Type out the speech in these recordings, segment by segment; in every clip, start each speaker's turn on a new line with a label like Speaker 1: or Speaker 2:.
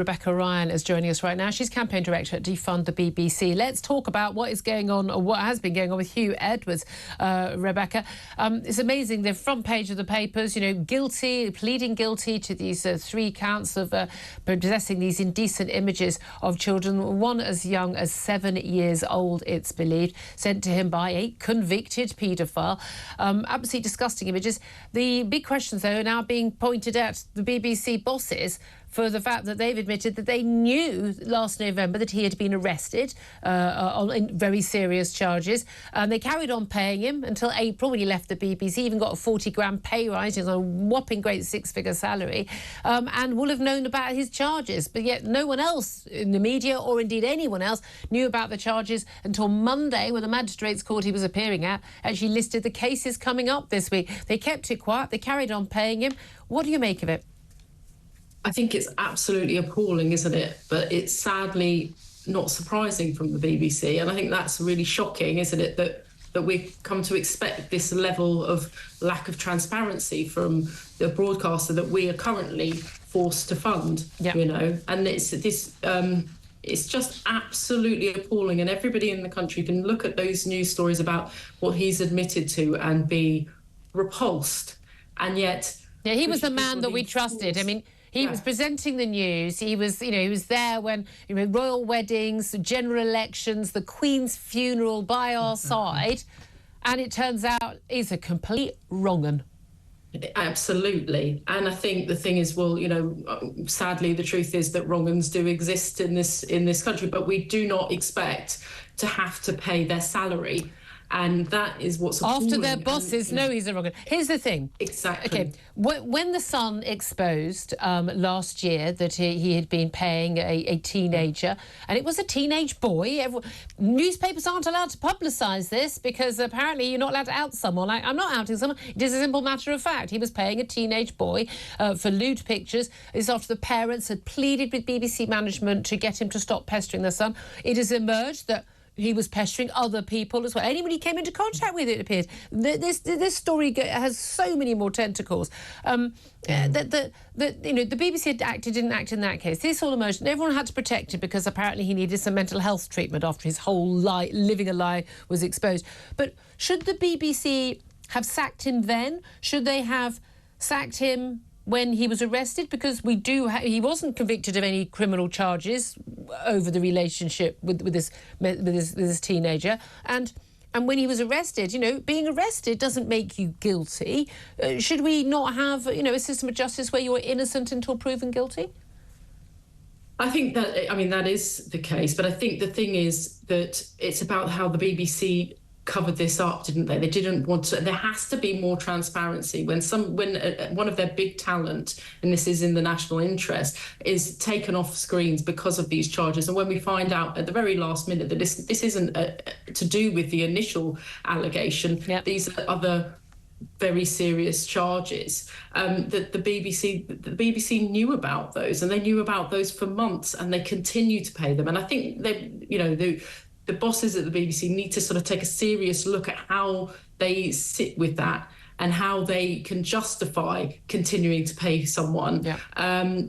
Speaker 1: Rebecca Ryan is joining us right now. She's campaign director at Defund the BBC. Let's talk about what is going on, or what has been going on with Huw Edwards, Rebecca. It's amazing, the front page of the papers, you know, pleading guilty to these 3 counts of possessing these indecent images of children, one as young as 7 years old, it's believed, sent to him by a convicted paedophile. Absolutely disgusting images. The big questions, though, are now being pointed at the BBC bosses for the fact that they've admitted that they knew last November that he had been arrested on very serious charges. They carried on paying him until April, when he left the BBC, even got a 40 grand pay rise. He was on a whopping great 6-figure salary, and will have known about his charges. But yet no one else in the media, or indeed anyone else, knew about the charges until Monday, when the Magistrates Court he was appearing at actually listed the cases coming up this week. They kept it quiet. They carried on paying him. What do you make of it?
Speaker 2: I think it's absolutely appalling, isn't it? But it's sadly not surprising from the BBC. And I think that's really shocking, isn't it, that we've come to expect this level of lack of transparency from the broadcaster that we are currently forced to fund, you know? And it's just absolutely appalling. And everybody in the country can look at those news stories about what he's admitted to and be repulsed. And yet...
Speaker 1: Yeah, he was the man that we trusted. I mean... He was presenting the news. He was, you know, he was there when, you know, royal weddings, general elections, the Queen's funeral by our side, and it turns out he's a complete wrong-un.
Speaker 2: Absolutely. And I think the thing is, well, you know, sadly, the truth is that wrong-uns do exist in this country, but we do not expect to have to pay their salary. And that is what's appalling.
Speaker 1: After their bosses know he's a wrong. Here's the thing.
Speaker 2: Exactly.
Speaker 1: Okay, when the Sun exposed last year that he had been paying a teenager, and it was a teenage boy. Newspapers aren't allowed to publicise this because apparently you're not allowed to out someone. Like, I'm not outing someone. It is a simple matter of fact. He was paying a teenage boy for lewd pictures. This is after the parents had pleaded with BBC management to get him to stop pestering their son. It has emerged that he was pestering other people as well. Anyone he came into contact with, it appears. This story has so many more tentacles. You know, the BBC didn't act in that case. This all emerged, and everyone had to protect him because apparently he needed some mental health treatment after his whole living a lie was exposed. But should the BBC have sacked him then? Should they have sacked him when he was arrested? Because he wasn't convicted of any criminal charges over the relationship with this teenager, and when he was arrested, you know, being arrested doesn't make you guilty. Should we not have, you know, a system of justice where you're innocent until proven guilty?
Speaker 2: I think that, I mean, that is the case, but I think the thing is that it's about how the BBC covered this up, didn't they? They didn't want to. There has to be more transparency when one of their big talent, and this is in the national interest, is taken off screens because of these charges. And when we find out at the very last minute that this isn't to do with the initial allegation, these are other very serious charges, that the BBC knew about those, and they knew about those for months, and they continue to pay them. And I think they, you know, the bosses at the BBC need to sort of take a serious look at how they sit with that and how they can justify continuing to pay someone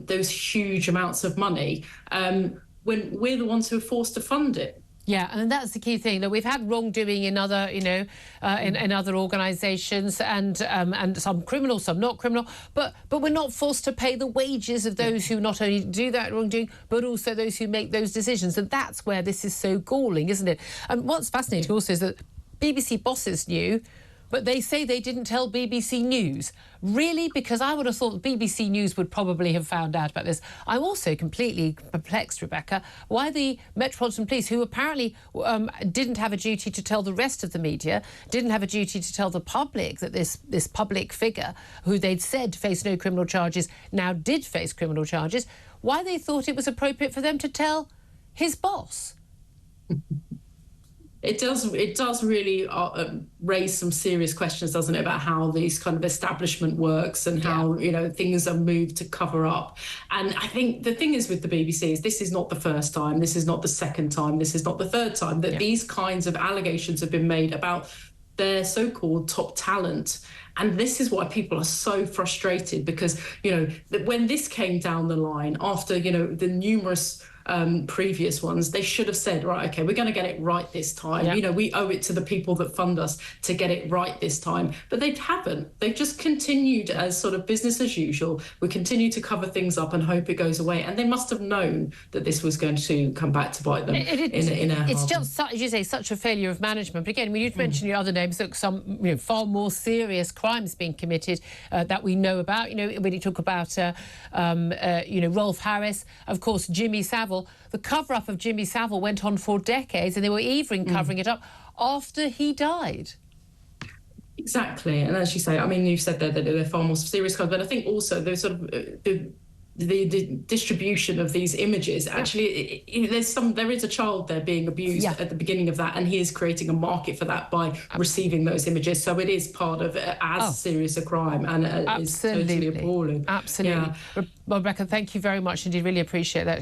Speaker 2: those huge amounts of money when we're the ones who are forced to fund it.
Speaker 1: Yeah, and that's the key thing. That we've had wrongdoing in other, you know, in other organisations, and some criminal, some not criminal, but we're not forced to pay the wages of those who not only do that wrongdoing, but also those who make those decisions. And that's where this is so galling, isn't it? And what's fascinating also is that BBC bosses knew, but they say they didn't tell BBC News. Really? Because I would have thought BBC News would probably have found out about this. I'm also completely perplexed, Rebecca, why the Metropolitan Police, who apparently didn't have a duty to tell the rest of the media, didn't have a duty to tell the public that this public figure, who they'd said faced no criminal charges, now did face criminal charges, why they thought it was appropriate for them to tell his boss.
Speaker 2: It does really raise some serious questions, doesn't it, about how these kind of establishment works and how, you know, things are moved to cover up. And I think the thing is with the BBC is this is not the first time, this is not the second time, this is not the third time that these kinds of allegations have been made about their so-called top talent. And this is why people are so frustrated, because, when this came down the line after, the numerous previous ones, they should have said, right, okay, we're going to get it right this time.
Speaker 1: Yeah.
Speaker 2: We owe it to the people that fund us to get it right this time. But they haven't. They've just continued as sort of business as usual. We continue to cover things up and hope it goes away. And they must have known that this was going to come back to bite them.
Speaker 1: It's just, as you say, such a failure of management. But again, when you'd mentioned your other names, look, some far more serious crimes being committed that we know about. When you talk about Rolf Harris, of course, Jimmy Savile. The cover-up of Jimmy Savile went on for decades, and they were even covering it up after he died.
Speaker 2: Exactly, and as you say, I mean, you've said there that they're far more serious crimes, but I think also there's sort of the distribution of these images. Actually, there is a child there being abused at the beginning of that, and he is creating a market for that by receiving those images. So it is part of as serious a crime, and it's totally appalling.
Speaker 1: Absolutely.
Speaker 2: Yeah.
Speaker 1: Rebecca, thank you very much indeed. Really appreciate that.